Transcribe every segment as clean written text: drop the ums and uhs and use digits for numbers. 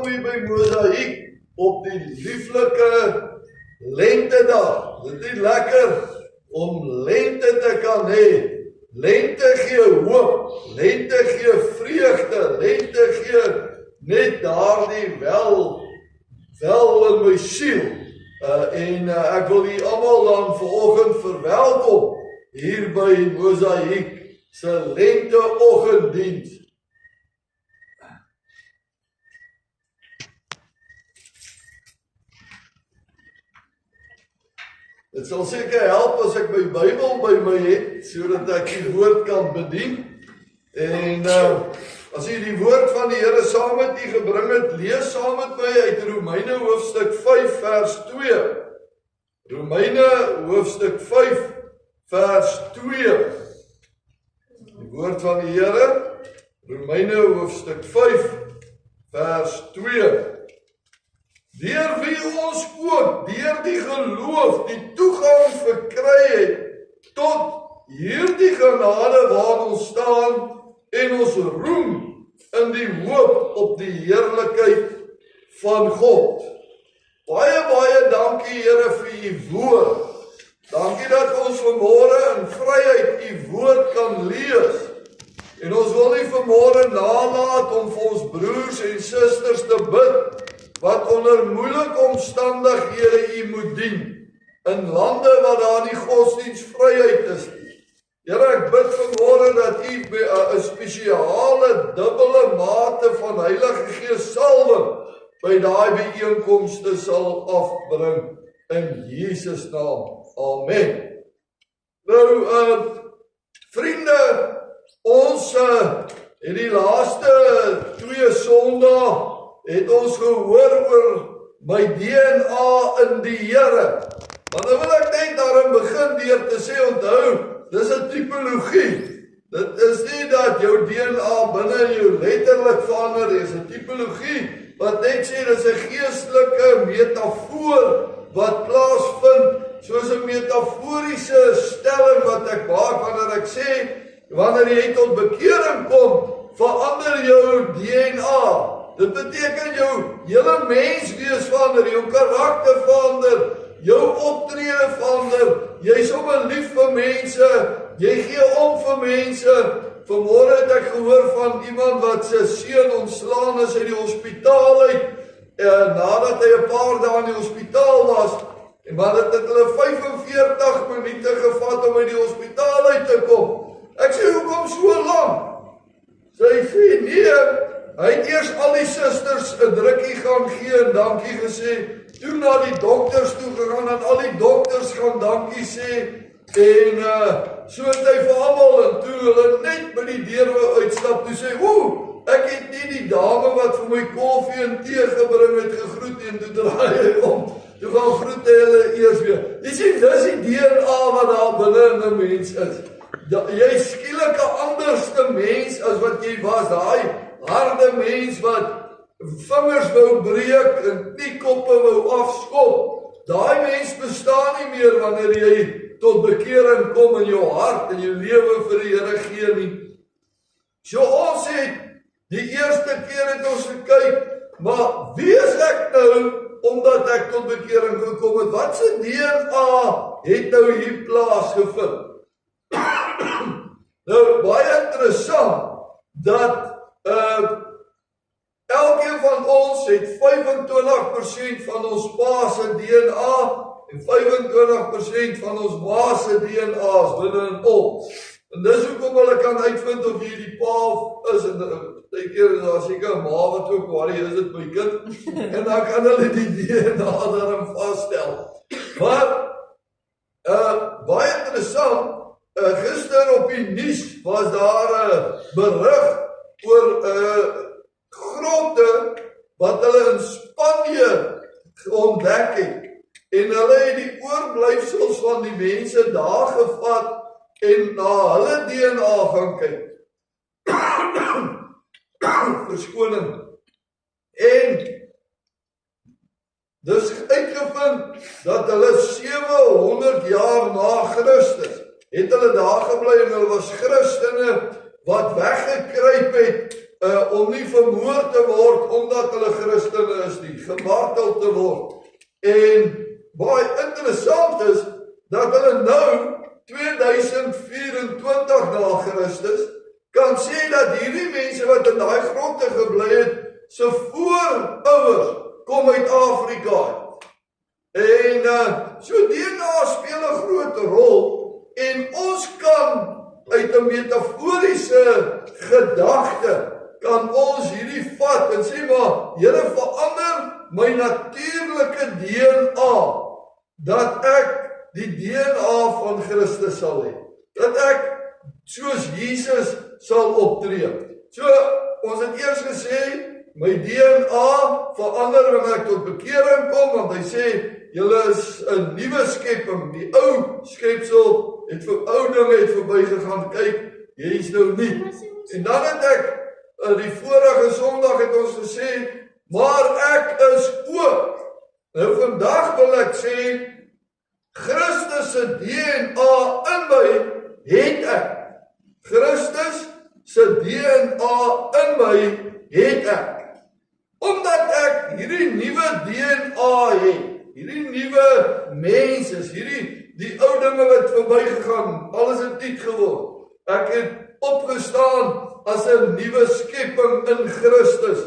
nou hier by Mosaïek op die lieflike lentedag. Dit is lekker om lente te kan hê. Lente gee hoop, lente gee vreugde, lente gee net daardie wel in my siel. Ek wil die almal dan vanoggend verwelkom hier by Mosaïek se lenteoggenddiens. Dit sal seker help as ek my Bybel by my het, sodat ek die woord kan bedien. En as jy die woord van die Here saam met u gebring het, lees saam met my uit Romeine hoofstuk 5 vers 2. Romeine hoofstuk 5 vers 2. Die woord van die Here, Romeine hoofstuk 5 vers 2. Deur wie ons ook, deur die geloof, die toegang verkry het tot hierdie genade waar ons staan en ons roem in die hoop op die heerlikheid van God. Baie dankie Here vir u woord. Dankie dat ons vanmôre in vryheid u woord kan lees. En ons wil nie vanmôre nalat om vir ons broers en susters te bid wat onder moeilike omstandighede u moet dien, in lande waar daar nie godsdienstvryheid is nie. Here, ek bid vanmôre dat u 'n spesiale dubbele mate van Heilige Gees salwing by daai byeenkomste sal afbring, in Jesus naam. Amen. Nou, vriende, ons het die laaste 2 Sondae het ons gehoor oor my DNA in die Here. Maar nou wil ek net daarin begin deur te sê, onthou, dis 'n tipologie. Dit is nie dat jou DNA binne jou letterlik verander, dis 'n tipologie wat net sê dis 'n geestelike metafoor wat plaasvind, soos 'n metaforiese stelling wat ek maak wanneer ek sê, wanneer jy tot bekering kom, verander jou DNA. Dit beteken jou hele menswees verander, jou karakter verander, jou optrede verander, jy is sommer lief vir mense, jy gee om vir mense. Vanmôre het ek gehoor van iemand wat sy seun ontslaan is uit die hospitaal uit, nadat hy 'n paar dae in die hospitaal was, en maar dit het hulle 45 minute gevat om uit die hospitaal uit te kom. Ek sê, hoekom so lank? Sy sê, nee, hy het eers al die susters 'n drukkie gaan gee en dankie gesê, toe na die dokters toe gegaan en al die dokters gaan dankie sê, en so het hy vir almal, en toe hulle net by die deur wou uitstap, toe sê, ek het nie die dame wat vir my koffie en tee gebring het gegroet, en toe draai hy om, toe gaan groet hy hulle eers weer. Jy sê, dis die DNA wat daar binne in 'n mens is. Jy is skielik 'n anderste mens as wat jy was, daai harde mens wat vingers wou breek en kniekoppe wou afskop. Daai mens bestaan nie meer wanneer jy tot bekering kom in jou hart en jou lewe vir die Here gee nie. So ons het die eerste keer het ons gekyk, maar wie is ek nou omdat ek tot bekering gekom het? Wat se DNA het nou hier plaasgevind? Nou, baie interessant dat elkeen van ons het 25% van ons pa se DNA en 25% van ons ma se DNA's binne in ons. En dis hoekom hulle kan uitvind of jy die pa is, en baie keer is daar seker 'n ma wat ook worry, is dit my kind? En dan kan hulle die DNA daarin vasstel. Maar baie interessant, gister op die nuus was daar 'n berig oor grotte wat hulle in Spanje ontdek het. En hulle het die oorblyfsels van die mense daar gevat en na hulle DNA gaan kyk. Verskoning. En dis uitgevind dat hulle 700 jaar na Christus het hulle daar gebly en hulle was Christene wat weggekruip het om nie vermoord te word omdat hulle Christene is nie, gemartel te word. En baie interessant is, dat hulle nou, 2024 na Christus, kan sê dat hierdie mense wat in daai gronde gebly het, se voorouers kom uit Afrika. En so DNA speel 'n groot rol, en ons kan uit 'n metaforiese gedagte, kan ons hierdie vat en sê maar, Here, verander my natuurlike DNA, dat ek die DNA van Christus sal hê. Dat ek soos Jesus sal optree. So, ons het eers gesê, my DNA verander wanneer ek tot bekering kom, want hy sê, julle is 'n nuwe skepping, die ou skepsel het vir ou dinge het verbygegaan, kyk, jy is nou nie. En dan het ek, die vorige Sondag het ons gesê, maar ek is ook. Nou vandag wil ek sê, Christus se DNA in my het ek. Christus se DNA in my het ek. Omdat ek hierdie nuwe DNA het, hierdie nuwe mens is, die ou dinge wat verbygegaan, alles het nuut geword. Ek het opgestaan as 'n nuwe skepping in Christus.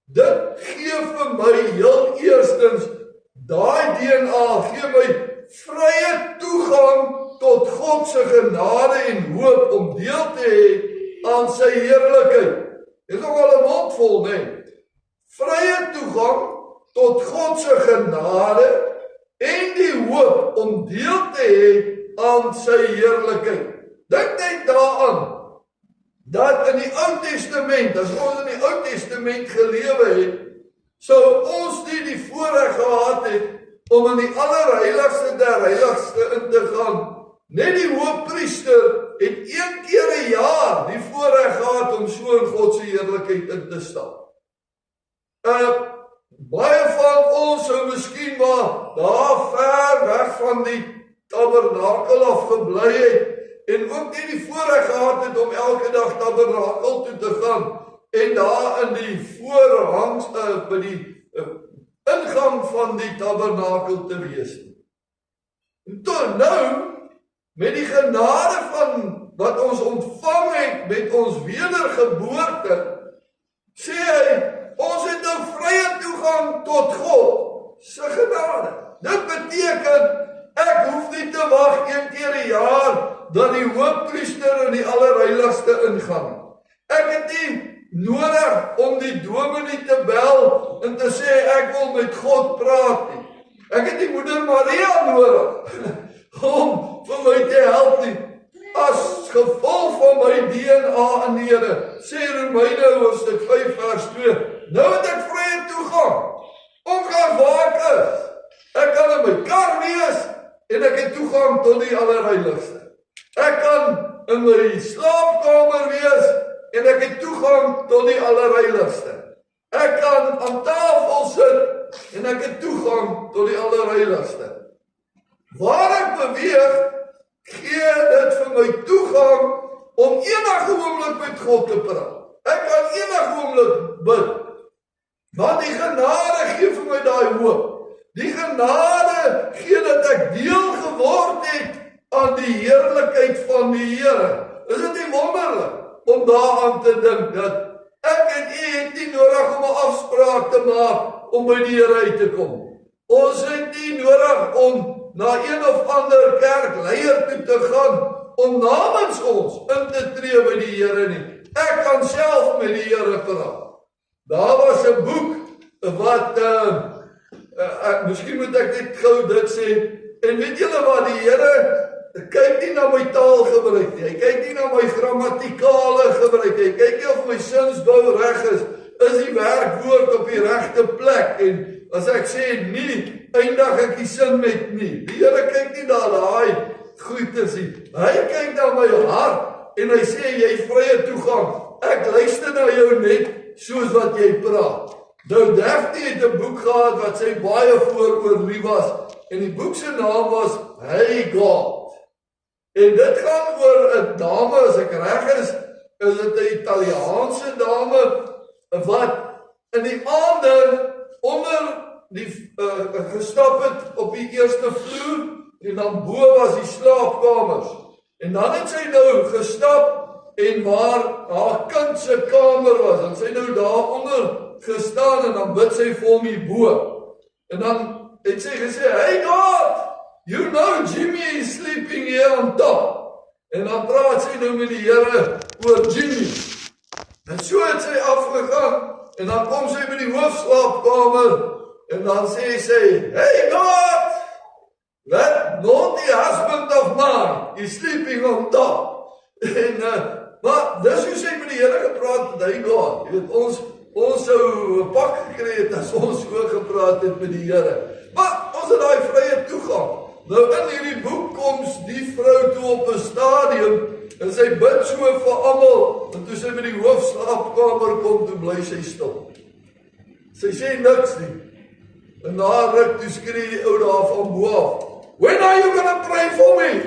Dit gee vir my heel eerstens, daai DNA gee my vrye toegang tot God se genade en hoop om deel te hê aan sy heerlikheid. Dit is nogal 'n mondvol, nee. Vrye toegang tot God se genade en die hoop om deel te hê aan sy heerlikheid. Dink net daaraan, dat in die Ou Testament, as ons in die Ou Testament gelewe het, sou ons nie die voorreg gehad het om in die allerheiligste der heiligste in te gaan. Net die hoofpriester het 1 keer 'n jaar die voorreg gehad om so in God se heerlikheid in te stap. Baie van ons sou miskien maar daar ver weg van die tabernakel af gebly het, en ook nie die voorreg gehad het om elke dag tabernakel toe te gaan, en daar in die voorhangs, by die ingang van die tabernakel te wees. En toe nou, met die genade van wat ons ontvang het met ons wedergeboorte, sê hy, ons het nou vrye toegang tot God se genade. Dit beteken, ek hoef nie te wag 1 keer 'n jaar, dat die hoofpriester in die allerheiligste ingaan. Ek het nie nodig om die dominee te bel en te sê ek wil met God praat nie. Ek het die moeder Maria nodig om vir my te help nie. As gevolg van my DNA in die Here, sê Romeine hoofstuk 5 vers 2, nou het ek vrye toegang, ongeag waar ek is. Ek kan in my kar wees en ek het toegang tot die allerheiligste. Ek kan in my slaapkamer wees en ek het toegang tot die allerheiligste. Ek kan aan tafel sit en ek het toegang tot die allerheiligste. Waar ek beweeg, gee dit vir my toegang om enige oomblik met God te praat. Ek kan enige oomblik bid. Want die genade gee vir my daai hoop. Die genade gee dat ek deel geword het aan die heerlikheid van die Here. Is dit nie wonderlik om daaraan te dink dat ek en u het nie nodig om 'n afspraak te maak om by die Here uit te kom. Ons het nie nodig om na een of ander kerkleier toe te gaan om namens ons in te tree by die Here nie. Ek kan self met die Here praat. Daar was 'n boek wat miskien moet ek net gou dit sê. En weet julle wat, die Here kyk nie na my taalgebruik nie. Hy kyk nie na my grammatikale gebruik nie. Hy kyk nie of my sinsbou reg is. Is die werkwoord op die regte plek? En as ek sê nie, eindig ek die sin met nie. Die Here kyk nie na daai goedes nie. Hy kyk na my hart en hy sê jy het vrye toegang. Ek luister na jou net soos wat jy praat. Nou Daphne het 'n boek gehad wat sy baie vooroor lief was. En die boek se naam was Hey God. En dit gaan oor 'n dame, as ek reg is, is dit 'n Italiaanse dame wat in die aande onder die gestap het op die eerste vloer en dan bo was die slaapkamers. En dan het sy nou gestap en waar haar kind se kamer was, dan sy nou daaronder gestaan en dan bid sy vir hom hier bo. En dan het sy gesê, "Hey God, you know Jimmy is sleeping here on top." En dan praat sy nou met die Here oor Jimmy. En so het sy afgegaan en dan kom sy by die hoofslaapkamer en dan sê sy, "Hey God, that naughty husband of mine is sleeping on top." En maar dis hoe sy met die Here gepraat het, hy God. Jy weet, ons sou 'n pak gekry het as ons so gepraat het met die Here. Maar ons het daai vrye toegang. Nou in hierdie boek kom die vrou toe op 'n stadium en sy bid so vir almal. En toe sy by die hoofslaapkamer kom, toe bly sy stil. Sy sê niks nie. En na ruk toe skree die ou daar van bo af, "When are you gonna pray for me?"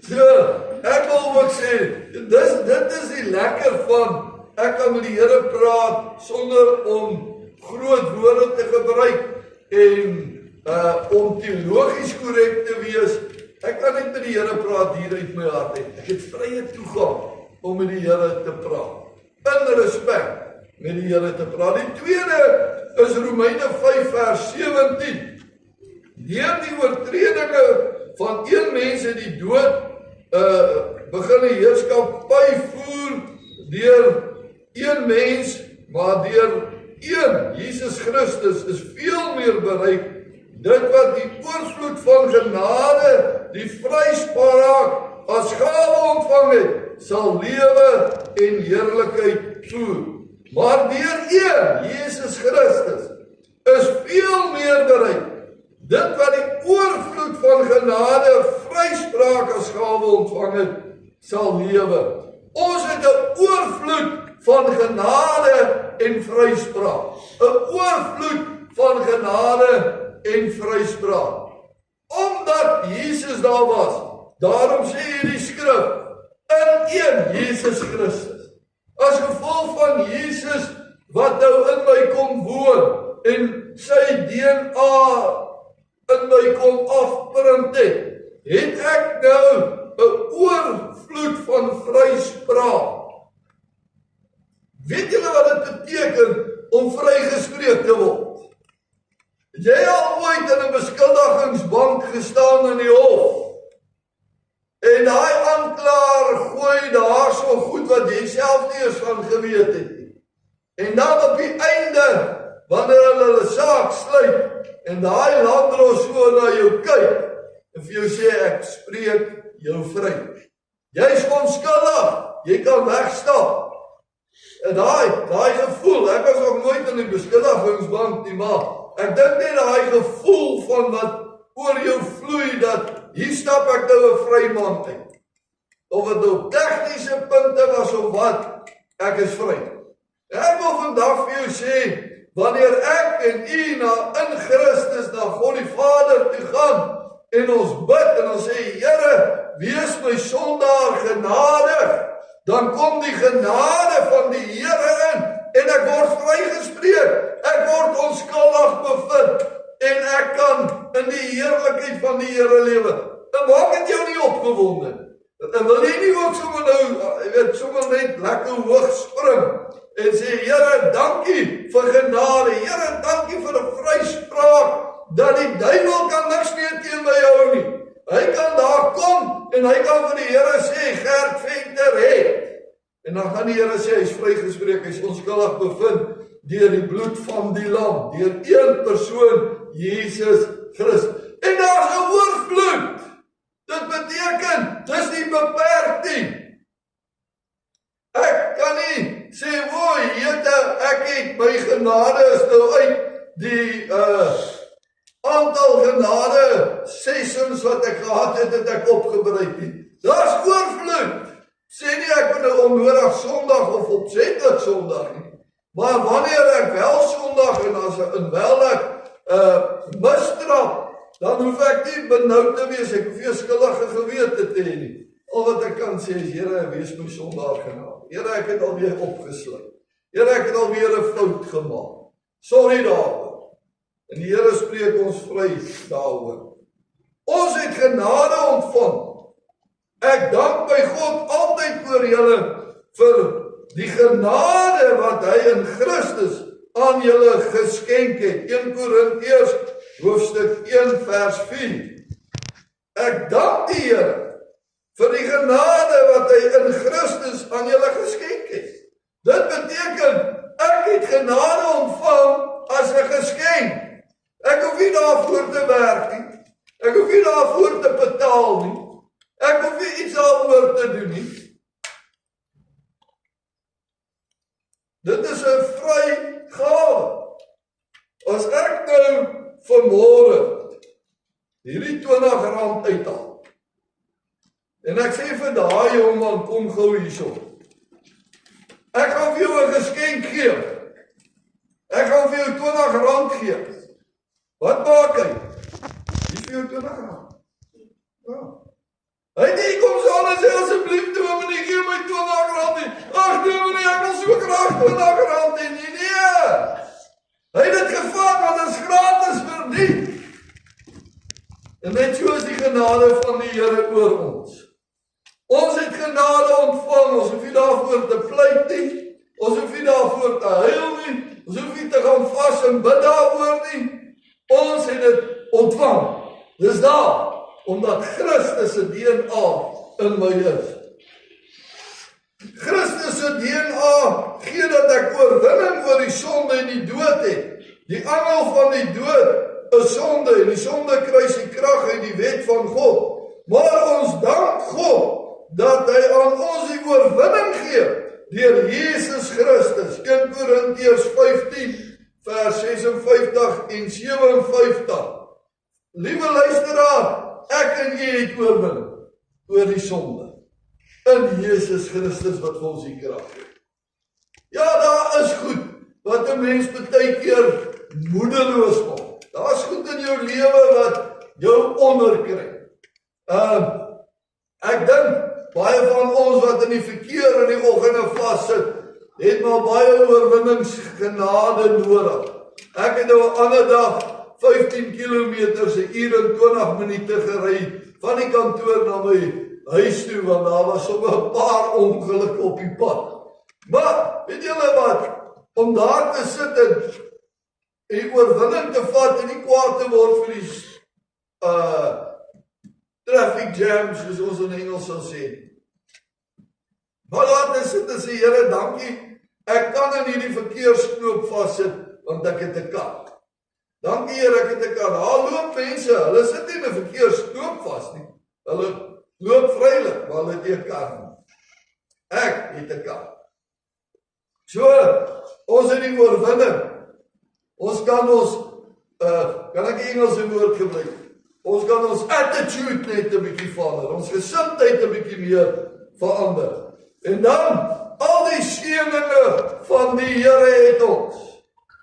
So, ek wil ook sê, dit is die lekker van, ek kan met die Here praat sonder om groot woorde te gebruik en om teologies korrek te wees. Ek kan net met die Here praat hier uit my hart uit. Ek het vrye toegang om met die Here te praat. In respek met die Here te praat. Die tweede is Romeine 5 vers 17. Deur die oortredinge van een mens het die dood begin 'n heerskappy voer deur een mens, maar deur een, Jesus Christus, is veel meer bereik. Dit wat die oorvloed van genade, die vryspraak as gawe ontvang het, sal lewe en heerlikheid voer. Maar deur een, Jesus Christus, is veel meer bereik. Dit wat die oorvloed van genade, vryspraak as gawe ontvang het, sal lewe. Ons het 'n oorvloed van genade en vryspraak. 'n oorvloed van genade en vryspraak. Omdat Jesus daar was, daarom sê hierdie skrif, in een Jesus Christus. As gevolg van Jesus wat nou in my kom woon en sy DNA in my kom afprint het ek nou 'n oorvloed van vryspraak. Weet julle wat dit beteken om vrygespreek te word? Het jy al ooit in 'n beskuldigingsbank gestaan in die hof? En daai aanklaer gooi daar so goed wat jy self nie eens van geweet het nie. En dan op die einde, wanneer hulle saak sluit, en daai landdros so na jou kyk, en vir jou sê, ek spreek jou vry. Jy is onskuldig, jy kan wegstap. En daai gevoel, ek was nog nooit in die beskuldigingsbank nie, maar ek dink net daai gevoel van wat oor jou vloei, dat hier stap ek nou 'n vryman uit. Of het nou tegniese punte was of wat, ek is vry. Ek wil vandag vir jou sê, wanneer ek en u in Christus na God die Vader toe gaan, en ons bid en ons sê, Here, wees my sondaar genadig, dan kom die genade van die Here in, en ek word vrygespreek, ek word onskuldig bevind, en ek kan in die heerlikheid van die Here lewe. En maak het jou nie opgewonde? En wil jy nie ook sommer net lekker hoog spring, en sê, Here, dankie vir genade, Here, dankie vir 'n vryspraak, dat die duiwel kan niks meer teen my hou nie. Hy kan daar kom, en hy kan vir die Here sê, Gert Venter het. En dan gaan die Here sê, hy is vrygespreek, hy is onskuldig bevind, deur die bloed van die lam, deur een persoon, Jesus Christus. En daar is 'n oorvloed. Dit beteken, dis nie beperk nie. Ek kan nie sê, ek het my genade is nou uit die aantal genade sessions wat ek gehad het ek opgebruik nie. Daar's oorvloed. Sê nie ek moet nou onnodig Sondag of opsetlik Sondag nie. Maar wanneer ek wel Sondag en as ek misstrap, dan hoef ek nie benoud te wees, ek hoef nie 'n skuldige gewete te hê nie. Al wat ek kan sê is, Here, wees my sondaar genade. Here, ek het alweer opgesluit. Here, ek het alweer 'n fout gemaak. Sorry daaroor. En die Here spreek ons vry daaroor. Ons het genade ontvang. Ek dank by God altyd vir julle vir die genade wat hy in Christus aan julle geskenk het. 1 Korintiërs hoofstuk 1 vers 4. Ek dank die Here vir die genade wat hy in Christus aan julle geskenk het. Dit beteken, ek het genade ontvang as 'n geskenk. Ek hoef nie daarvoor te werk nie. Ek hoef nie daarvoor te betaal nie. Ek hoef nie iets daarvoor te doen nie. Dit is 'n vrygawe. As ek nou vanmôre hierdie R20 uithaal, en ek sê vir daai jongeman, kom gou hierso. Ek gaan vir jou 'n geskenk gee. Ek gaan vir jou R20 gee. Wat maak hy? Dis vir jou R20. Ja. Hy nie kom staan en sê, asseblief dominee, gee my R20 nie. Ag dominee, ek wil so graag R20 hê. Nee. Hy het dit gevat, want dit is gratis verdien. En net so is die genade van die Here oor ons. Ons het genade ontvang, ons hoef nie daarvoor te pleit nie, ons hoef nie daarvoor te huil nie, ons hoef nie te gaan vas en bid daaroor nie. Ons het dit ontvang. Dis daar, omdat Christus se DNA in my is. Christus se DNA gee dat ek oorwinning oor die sonde en die dood het. Die angel van die dood is sonde, en die sonde kry sy krag uit die wet van God. Maar ons dank God dat hy aan ons die oorwinning gee deur Jesus Christus. 1 Korintiërs 15 vers 56 en 57. Liewe luisteraar, ek en jy het oorwinning oor die sonde in Jesus Christus wat vir ons die krag gee. Ja, daar is goed wat 'n mens baie keer moedeloos maak. Daar is goed in jou lewe wat jou onderkry. Ek dink baie van ons wat in die verkeer in die oggende vassit, het maar baie oorwinningsgenade nodig. Ek het nou 'n ander dag 15 kilometer se uur en 20 minute gery van die kantoor na my huis toe, want daar was sommer 'n paar ongelukke op die pad. Maar, weet julle wat? Om daar te sit en die oorwinning te vat en nie kwaad te word vir die traffic jam, soos ons in Engels sal sê. Maar laat ons sit en sê, Here, dankie, ek kan in hierdie verkeersknoop vassit, want ek het 'n kar. Dankie Here, ek het 'n kar. Daar loop mense, hulle sit nie in 'n verkeersknoop vas nie. Hulle loop vrylik, maar hulle het nie 'n kar nie. Ek het 'n kar. So, ons het die oorwinning. Ons kan kan ek 'n Engelse woord gebruik? Ons kan ons attitude net 'n bietjie verander, ons gesindheid 'n bietjie meer verander. En dan, al die seëninge van die Here het ons.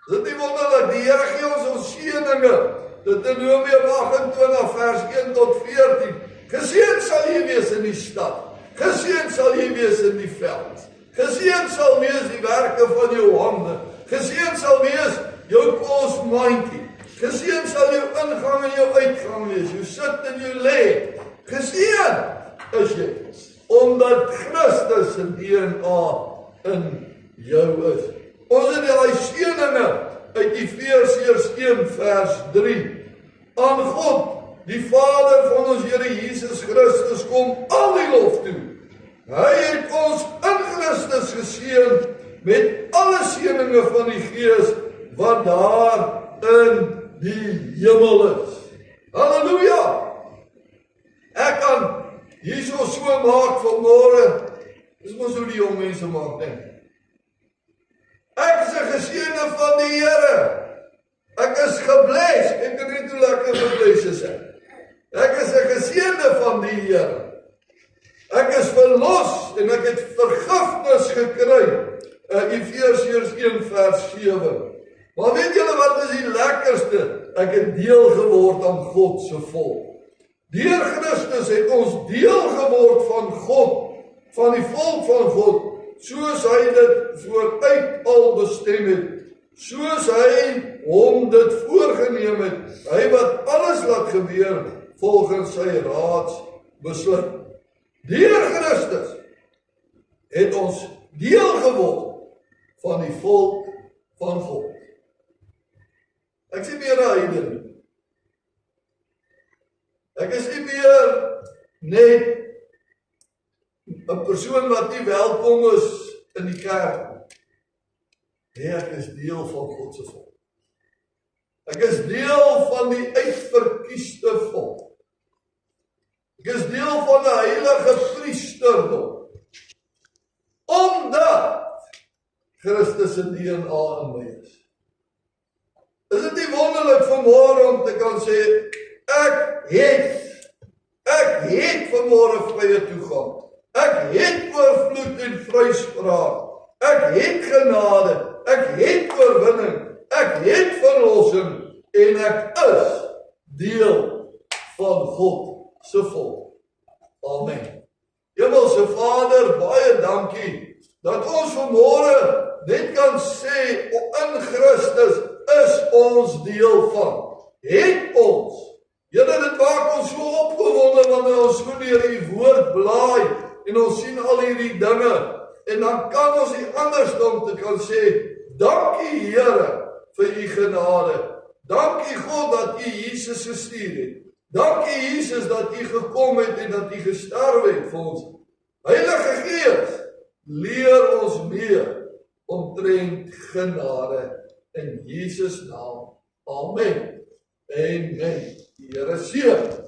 Dit is nie wonderlik, die Here gee ons seëninge. Deuteronomium 28 vers 1 tot 14. Geseën sal jy wees in die stad. Geseën sal jy wees in die veld. Geseën sal wees die werke van jou hande. Geseën sal wees jou kosmandjie. Geseën sal jou ingang en jou uitgang wees. Jou sit en jou lê. Geseën is jy, omdat Christus se DNA in jou is. Ons het daai seëninge uit Efesiërs 1 vers 3. Aan God, die Vader van ons Here Jesus Christus, kom al die lof toe. Hy het ons in Christus geseën met alle seëninge van die Gees wat daar in die hemel is. Halleluja! Ek kan hierso so maak vanmôre. Dis mos hoe die jong mense maak, nee. Ek is 'n geseënde van die Here. Ek is gebless. Ek kan net hoe lekker gebless is ek. Ek is 'n geseënde van die Here. Ek is verlos en ek het vergifnis gekry. Efesiërs 1 vers 7. Maar weet julle wat is die lekkerste? Ek het deel geword aan God se volk. Deur Christus het ons deel geword van God, van die volk van God, soos hy dit vooruit al bestem het, soos hy hom dit voorgeneem het, hy wat alles laat gebeur volgens sy raadsbesluit. Deur Christus het ons deel geword van die volk van God. Ek sê meer 'n heiden. Ek is nie meer net 'n persoon wat nie welkom is in die kerk. Nee, ek is deel van God se volk. Ek is deel van die uitverkiesde volk. Ek is deel van 'n heilige priesterdom. Omdat Christus se DNA in my is. Is dit nie wonderlik vanmôre om te kan sê, ek het vanmôre vrye toegang. Ek het oorvloed en vryspraak. Ek het genade. Ek het oorwinning. Ek het verlossing. En ek is deel van God se volk. Amen. Hemelse Vader, baie dankie dat ons vanmôre net kan sê, in Christus is ons deel van. Het ons. Here, dit maak ons so opgewonde wanneer ons so deur die woord blaai en ons sien al hierdie dinge en dan kan ons nie anders dan te kan sê, dankie Here vir u genade. Dankie God dat u Jesus gestuur het. Dankie Jesus dat u gekom het en dat u gesterf het vir ons. Heilige Gees, leer ons meer omtrent genade in Jesus naam. Amen. Amen. Die Here seën.